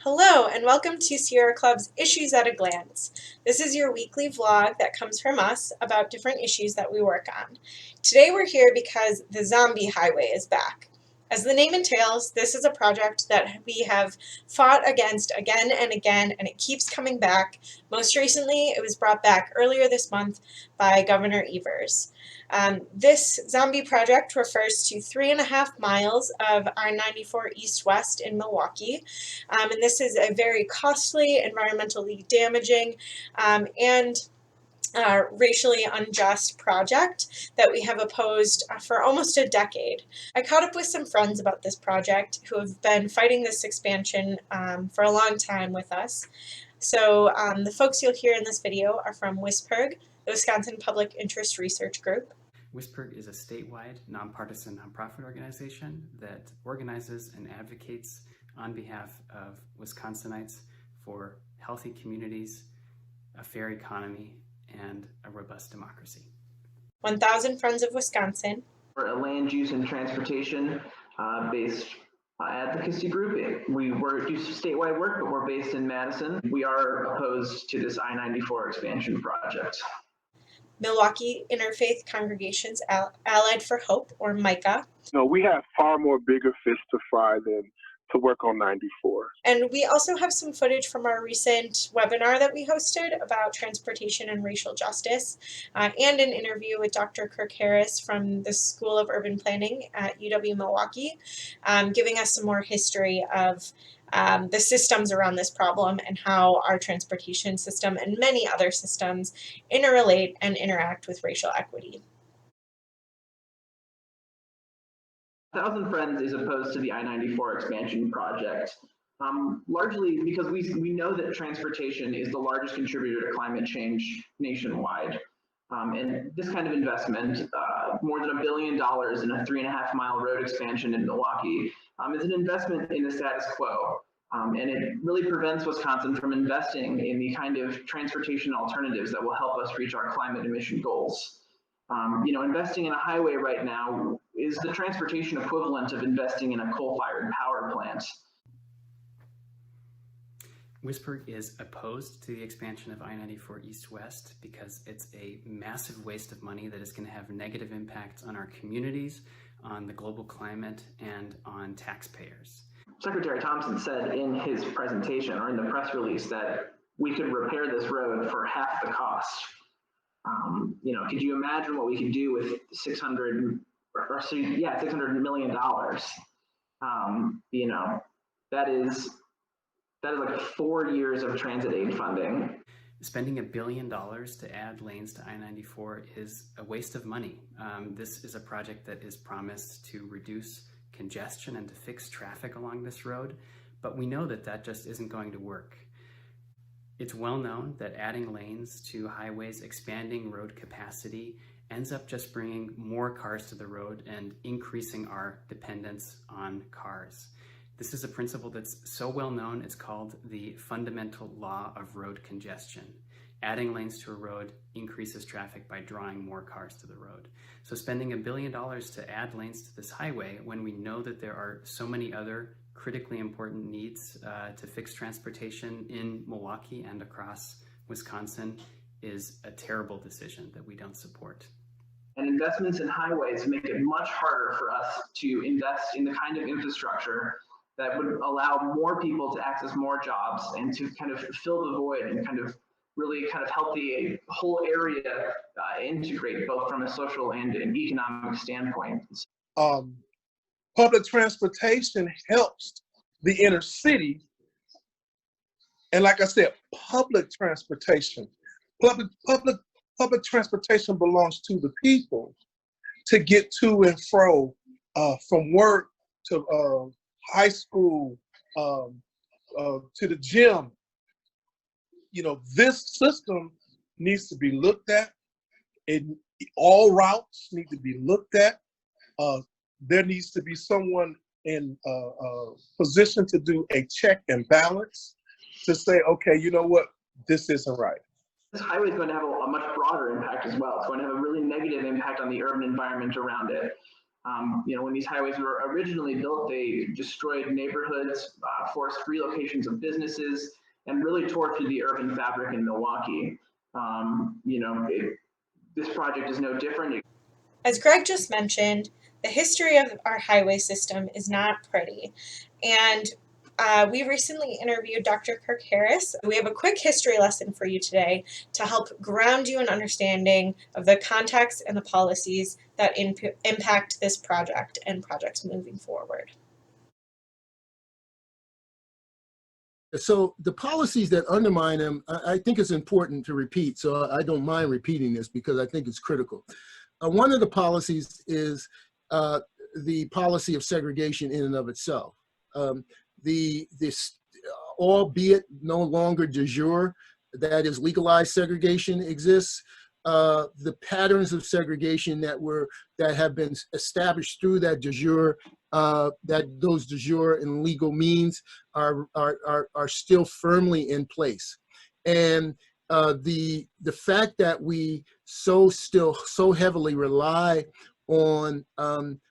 Hello and welcome to Sierra Club's Issues at a Glance. This is your weekly vlog that comes from us about different issues that we work on. Today we're here because the zombie highway is back. As the name entails, this is a project that we have fought against again and again, and it keeps coming back. Most recently, it was brought back earlier this month by Governor Evers. This zombie project refers to 3.5 miles of I-94 east-west in Milwaukee. And this is a very costly, environmentally damaging, and racially unjust project that we have opposed for almost a decade. I caught up with some friends about this project who have been fighting this expansion for a long time with us. So the folks you'll hear in this video are from WISPIRG, the Wisconsin Public Interest Research Group. WISPIRG is a statewide, nonpartisan nonprofit organization that organizes and advocates on behalf of Wisconsinites for healthy communities, a fair economy, and a robust democracy. 1,000 Friends of Wisconsin. We're a land use and transportation based advocacy group. We do statewide work, but we're based in Madison. We are opposed to this I-94 expansion project. Milwaukee Interfaith Congregations Allied for Hope, or MICAH. No, we have far more bigger fish to fry than to work on 94. And we also have some footage from our recent webinar that we hosted about transportation and racial justice, and an interview with Dr. Kirk Harris from the School of Urban Planning at UW-Milwaukee, giving us some more history of the systems around this problem and how our transportation system and many other systems interrelate and interact with racial equity. 1,000 Friends is opposed to the I-94 expansion project, largely because we know that transportation is the largest contributor to climate change nationwide. And this kind of investment, more than $1 billion in a 3.5-mile road expansion in Milwaukee, is an investment in the status quo. And it really prevents Wisconsin from investing in the kind of transportation alternatives that will help us reach our climate emission goals. Investing in a highway right now is the transportation equivalent of investing in a coal-fired power plant. WISPIRG is opposed to the expansion of I-94 east-west because it's a massive waste of money that is going to have negative impacts on our communities, on the global climate, and on taxpayers. Secretary Thompson said in his presentation or in the press release that we could repair this road for half the cost. Could you imagine what we could do with $600 million? That is like 4 years of transit aid funding. Spending $1 billion to add lanes to I-94 is a waste of money. This is a project that is promised to reduce congestion and to fix traffic along this road, but we know that that just isn't going to work. It's well known that adding lanes to highways, expanding road capacity, ends up just bringing more cars to the road and increasing our dependence on cars. This is a principle that's so well known, it's called the fundamental law of road congestion. Adding lanes to a road increases traffic by drawing more cars to the road. So spending $1 billion to add lanes to this highway when we know that there are so many other critically important needs to fix transportation in Milwaukee and across Wisconsin is a terrible decision that we don't support. And investments in highways make it much harder for us to invest in the kind of infrastructure that would allow more people to access more jobs and to kind of fill the void and really help the whole area integrate both from a social and an economic standpoint. Public transportation helps the inner city. And like I said, public transportation belongs to the people to get to and fro from work to high school, to the gym. This system needs to be looked at. All routes need to be looked at. There needs to be someone in a position to do a check and balance to say, okay, you know what, this isn't right. This highway is going to have a much broader impact as well. It's going to have a really negative impact on the urban environment around it. When these highways were originally built, they destroyed neighborhoods, forced relocations of businesses, and really tortured the urban fabric in Milwaukee. This project is no different. As Gregg just mentioned, the history of our highway system is not pretty. And we recently interviewed Dr. Kirk Harris. We have a quick history lesson for you today to help ground you in understanding of the context and the policies that impact this project and projects moving forward. So the policies that undermine them, I think it's important to repeat. So I don't mind repeating this because I think it's critical. One of the policies is the policy of segregation in and of itself. This, albeit no longer de jure, that is legalized segregation exists. The patterns of segregation that have been established through that de jure, those de jure and legal means are still firmly in place. And the fact that we still so heavily rely on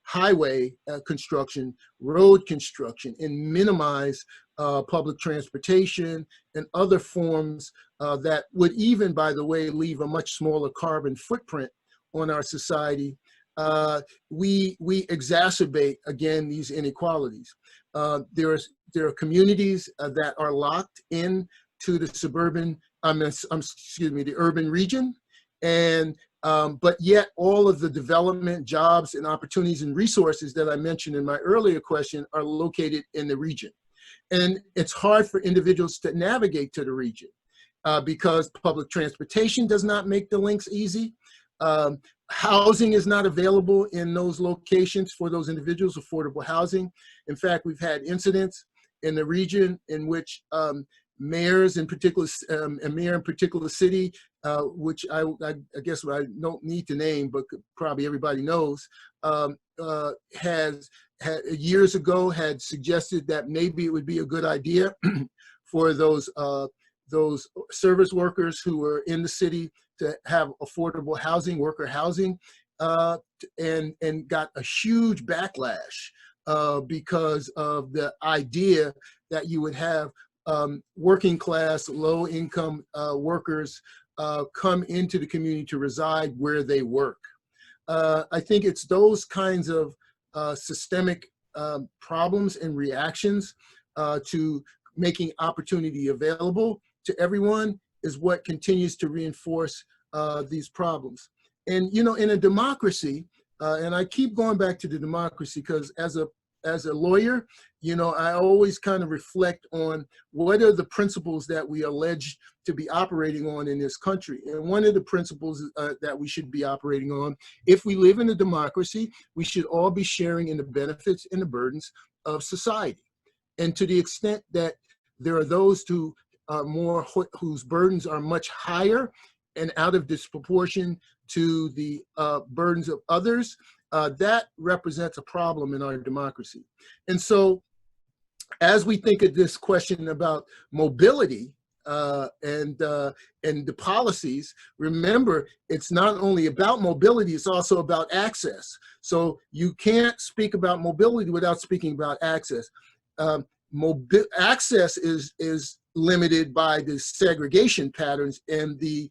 highway construction, road construction, and minimize public transportation and other forms that would even, by the way, leave a much smaller carbon footprint on our society, we exacerbate, again, these inequalities. There are communities that are locked in to the the urban region, and but yet all of the development, jobs, and opportunities and resources that I mentioned in my earlier question are located in the region. And it's hard for individuals to navigate to the region because public transportation does not make the links easy. Housing is not available in those locations for those individuals, affordable housing. In fact, we've had incidents in the region in which mayors in particular, a mayor in particular city, which I guess I don't need to name, but probably everybody knows, years ago had suggested that maybe it would be a good idea for those service workers who were in the city to have affordable housing, worker housing, and got a huge backlash because of the idea that you would have working class, low income workers come into the community to reside where they work. I think it's those kinds of systemic problems and reactions to making opportunity available to everyone is what continues to reinforce these problems. And, in a democracy, and I keep going back to the democracy because as a lawyer, I always kind of reflect on what are the principles that we allege to be operating on in this country. And one of the principles that we should be operating on, if we live in a democracy, we should all be sharing in the benefits and the burdens of society. And to the extent that there are those who are whose burdens are much higher and out of disproportion to the burdens of others, that represents a problem in our democracy. And so as we think of this question about mobility and the policies, remember, it's not only about mobility, it's also about access. So you can't speak about mobility without speaking about access. Access is limited by the segregation patterns and the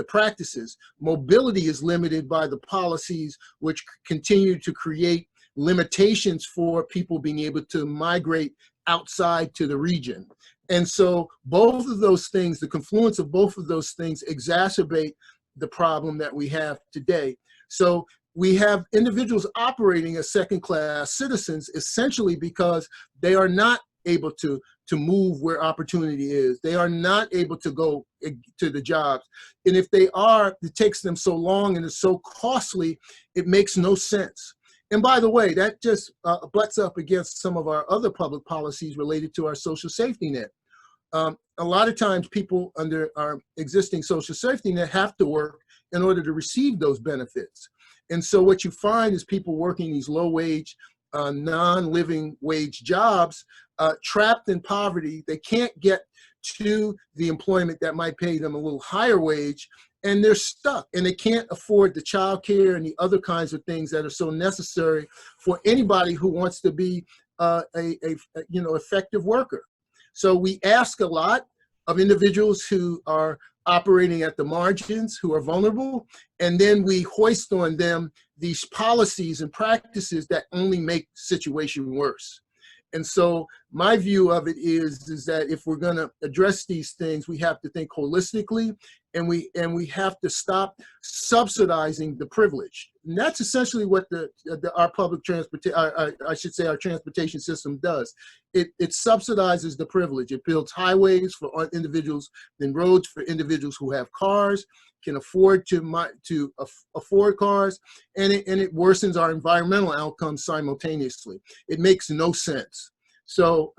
practices. Mobility is limited by the policies which continue to create limitations for people being able to migrate outside to the region. And so both of those things, the confluence of both of those things exacerbate the problem that we have today. So we have individuals operating as second-class citizens essentially because they are not able to move where opportunity is. They are not able to go to the jobs. And if they are, it takes them so long and it's so costly, it makes no sense. And by the way, that just butts up against some of our other public policies related to our social safety net. A lot of times people under our existing social safety net have to work in order to receive those benefits. And so what you find is people working these low-wage, non-living wage jobs, trapped in poverty. They can't get to the employment that might pay them a little higher wage, and they're stuck, and they can't afford the childcare and the other kinds of things that are so necessary for anybody who wants to be effective worker. So we ask a lot of individuals who are operating at the margins, who are vulnerable, and then we hoist on them these policies and practices that only make the situation worse. And so my view of it is that if we're going to address these things, we have to think holistically, and we have to stop subsidizing the privileged. And that's essentially what our public transportation, I should say our transportation system does. It subsidizes the privilege. It builds highways for individuals and roads for individuals who have cars, can afford to afford cars, and it worsens our environmental outcomes simultaneously. It makes no sense. So,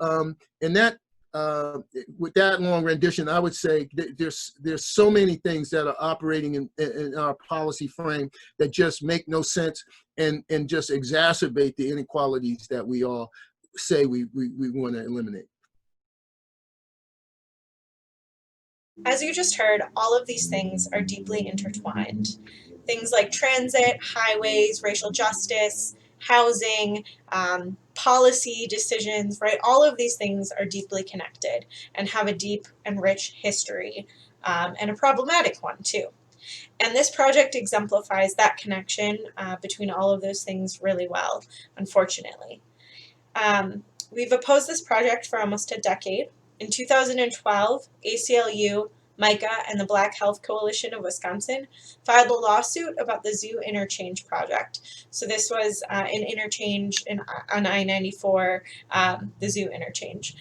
with that long rendition, I would say there's so many things that are operating in our policy frame that just make no sense and just exacerbate the inequalities that we all say we want to eliminate. As you just heard, all of these things are deeply intertwined. Things like transit, highways, racial justice, housing, policy decisions, right? All of these things are deeply connected and have a deep and rich history, and a problematic one too. And this project exemplifies that connection between all of those things really well, unfortunately. We've opposed this project for almost a decade. In 2012, ACLU, MICAH, and the Black Health Coalition of Wisconsin filed a lawsuit about the Zoo Interchange project. So this was an interchange on I-94, the Zoo Interchange.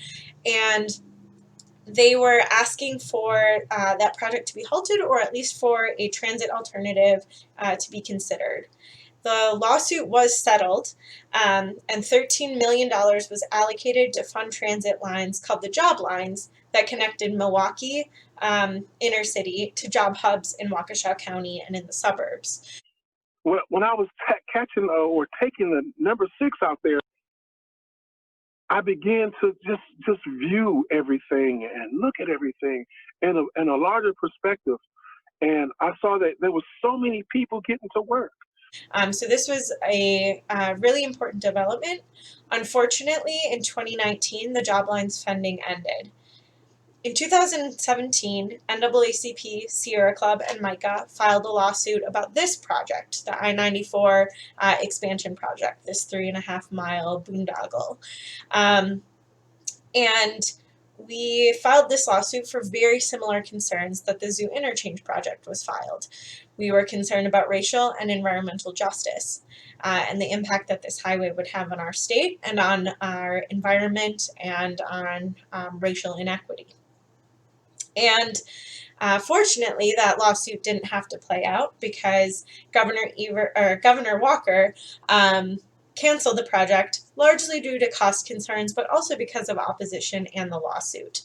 And they were asking for that project to be halted, or at least for a transit alternative to be considered. The lawsuit was settled, and $13 million was allocated to fund transit lines called the Job Lines that connected Milwaukee inner city to job hubs in Waukesha County and in the suburbs. When I was catching or taking the number 6 out there, I began to just view everything and look at everything in a larger perspective. And I saw that there was so many people getting to work. So this was a really important development. Unfortunately, in 2019, the Job Lines funding ended. In 2017, NAACP, Sierra Club, and MICAH filed a lawsuit about this project, the I-94 expansion project, this 3.5-mile boondoggle. And we filed this lawsuit for very similar concerns that the Zoo Interchange project was filed. We were concerned about racial and environmental justice and the impact that this highway would have on our state and on our environment and on racial inequity. And fortunately, that lawsuit didn't have to play out because Governor Walker canceled the project, largely due to cost concerns, but also because of opposition and the lawsuit.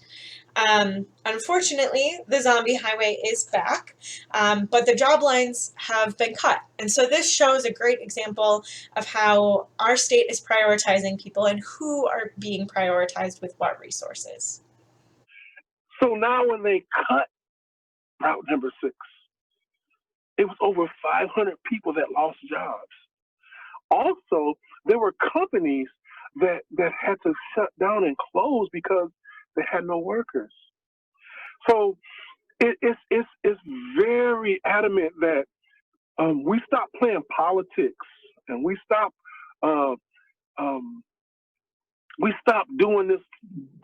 Unfortunately, the zombie highway is back, but the job lines have been cut. And so this shows a great example of how our state is prioritizing people and who are being prioritized with what resources. So now when they cut route number 6, it was over 500 people that lost jobs. Also, there were companies that had to shut down and close because they had no workers. So it's very adamant that we stop playing politics and we stop doing this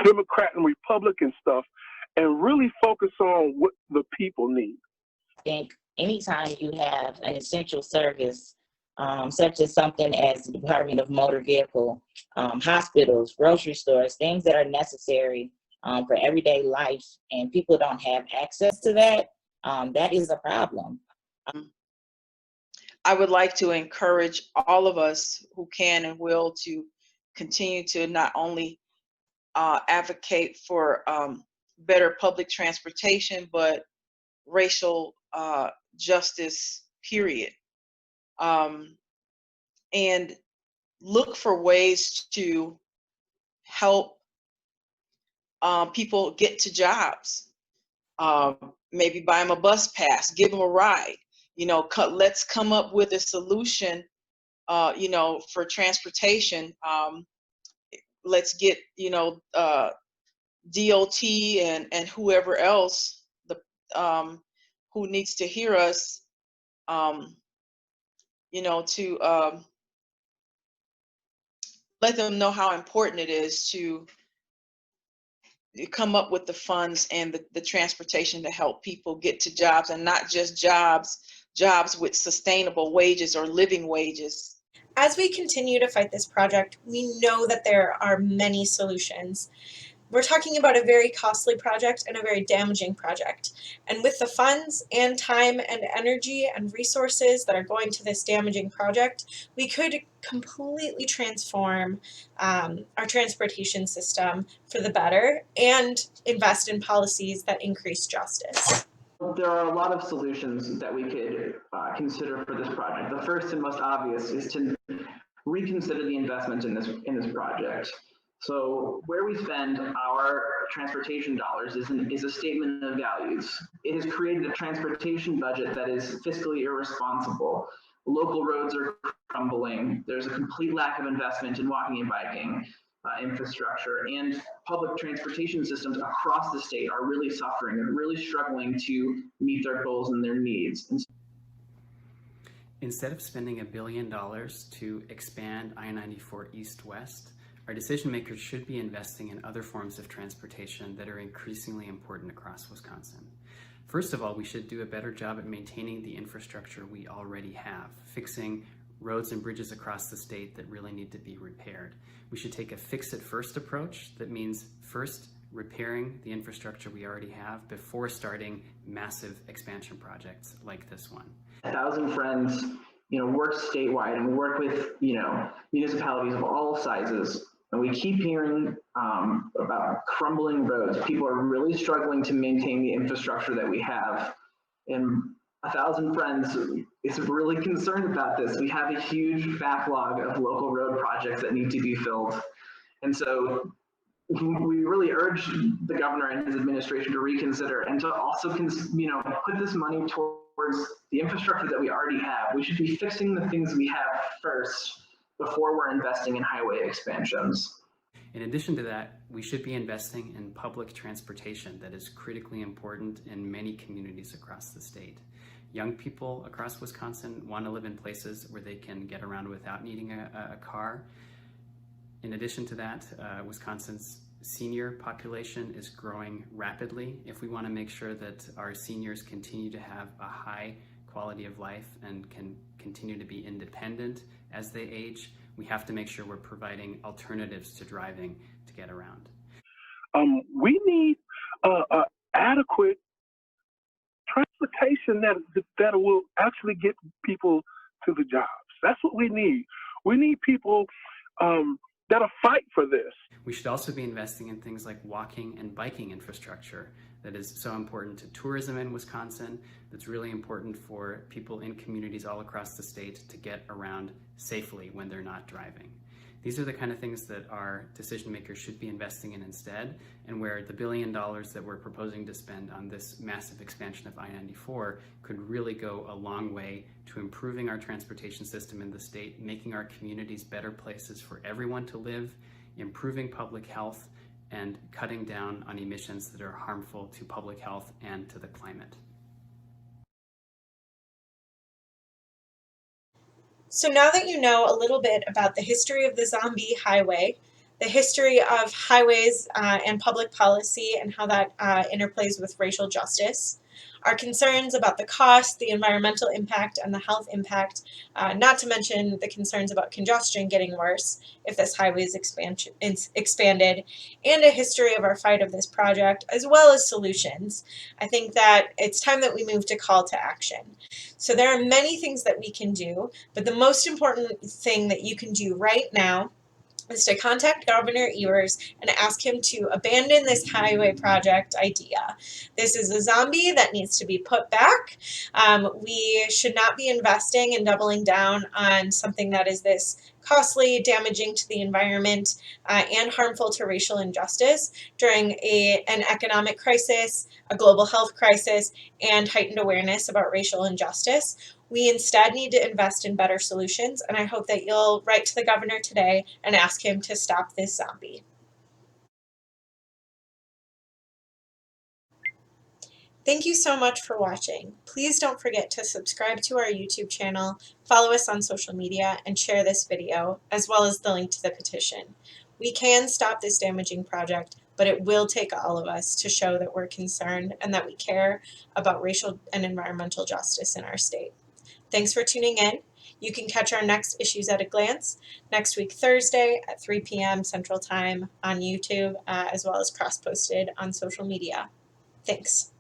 Democrat and Republican stuff and really focus on what the people need. I think anytime you have an essential service, such as something as the Department of Motor Vehicle, hospitals, grocery stores, things that are necessary for everyday life, and people don't have access to that, that is a problem. I would like to encourage all of us who can and will to continue to not only advocate for better public transportation, but racial justice, period. And look for ways to help people get to jobs. maybe buy them a bus pass, give them a ride. You know, let's come up with a solution, you know, for transportation. Let's get, you know, DOT and whoever else who needs to hear us, you know, to let them know how important it is to come up with the funds and the transportation to help people get to jobs, and not just jobs with sustainable wages or living wages. As we continue to fight this project, we know that there are many solutions. We're talking about a very costly project and a very damaging project. And with the funds and time and energy and resources that are going to this damaging project, we could completely transform our transportation system for the better and invest in policies that increase justice. There are a lot of solutions that we could consider for this project. The first and most obvious is to reconsider the investment in this project. So where we spend our transportation dollars is a statement of values. It has created a transportation budget that is fiscally irresponsible. Local roads are crumbling. There's a complete lack of investment in walking and biking infrastructure, and public transportation systems across the state are really suffering and really struggling to meet their goals and their needs. Instead of spending $1 billion to expand I-94 east-west, our decision makers should be investing in other forms of transportation that are increasingly important across Wisconsin. First of all, we should do a better job at maintaining the infrastructure we already have, fixing roads and bridges across the state that really need to be repaired. We should take a fix-it-first approach. That means first repairing the infrastructure we already have before starting massive expansion projects like this one. 1,000 Friends, works statewide, and we work with, municipalities of all sizes. And we keep hearing about crumbling roads. People are really struggling to maintain the infrastructure that we have. And 1,000 Friends is really concerned about this. We have a huge backlog of local road projects that need to be filled. And so we really urge the governor and his administration to reconsider and to also, put this money towards the infrastructure that we already have. We should be fixing the things we have first before we're investing in highway expansions. In addition to that, we should be investing in public transportation that is critically important in many communities across the state. Young people across Wisconsin want to live in places where they can get around without needing a car. In addition to that, Wisconsin's senior population is growing rapidly. If we want to make sure that our seniors continue to have a high quality of life and can continue to be independent as they age, we have to make sure we're providing alternatives to driving to get around. We need adequate transportation that will actually get people to the jobs. That's what we need. We need people that'll fight for this. We should also be investing in things like walking and biking infrastructure that is so important to tourism in Wisconsin, that's really important for people in communities all across the state to get around safely when they're not driving. These are the kind of things that our decision makers should be investing in instead, and where the $1 billion that we're proposing to spend on this massive expansion of I-94 could really go a long way to improving our transportation system in the state, making our communities better places for everyone to live, improving public health, and cutting down on emissions that are harmful to public health and to the climate. So now that you know a little bit about the history of the zombie highway, the history of highways and public policy and how that interplays with racial justice, our concerns about the cost, the environmental impact, and the health impact, not to mention the concerns about congestion getting worse if this highway is expanded, and a history of our fight of this project, as well as solutions, I think that it's time that we move to call to action. So there are many things that we can do, but the most important thing that you can do right now is to contact Governor Evers and ask him to abandon this highway project idea. This is a zombie that needs to be put back. We should not be investing and doubling down on something that is this costly, damaging to the environment, and harmful to racial injustice during an economic crisis, a global health crisis, and heightened awareness about racial injustice. We instead need to invest in better solutions, and I hope that you'll write to the governor today and ask him to stop this zombie. Thank you so much for watching. Please don't forget to subscribe to our YouTube channel, follow us on social media, and share this video, as well as the link to the petition. We can stop this damaging project, but it will take all of us to show that we're concerned and that we care about racial and environmental justice in our state. Thanks for tuning in. You can catch our next Issues at a Glance next week, Thursday at 3 p.m. Central Time on YouTube, as well as cross-posted on social media. Thanks.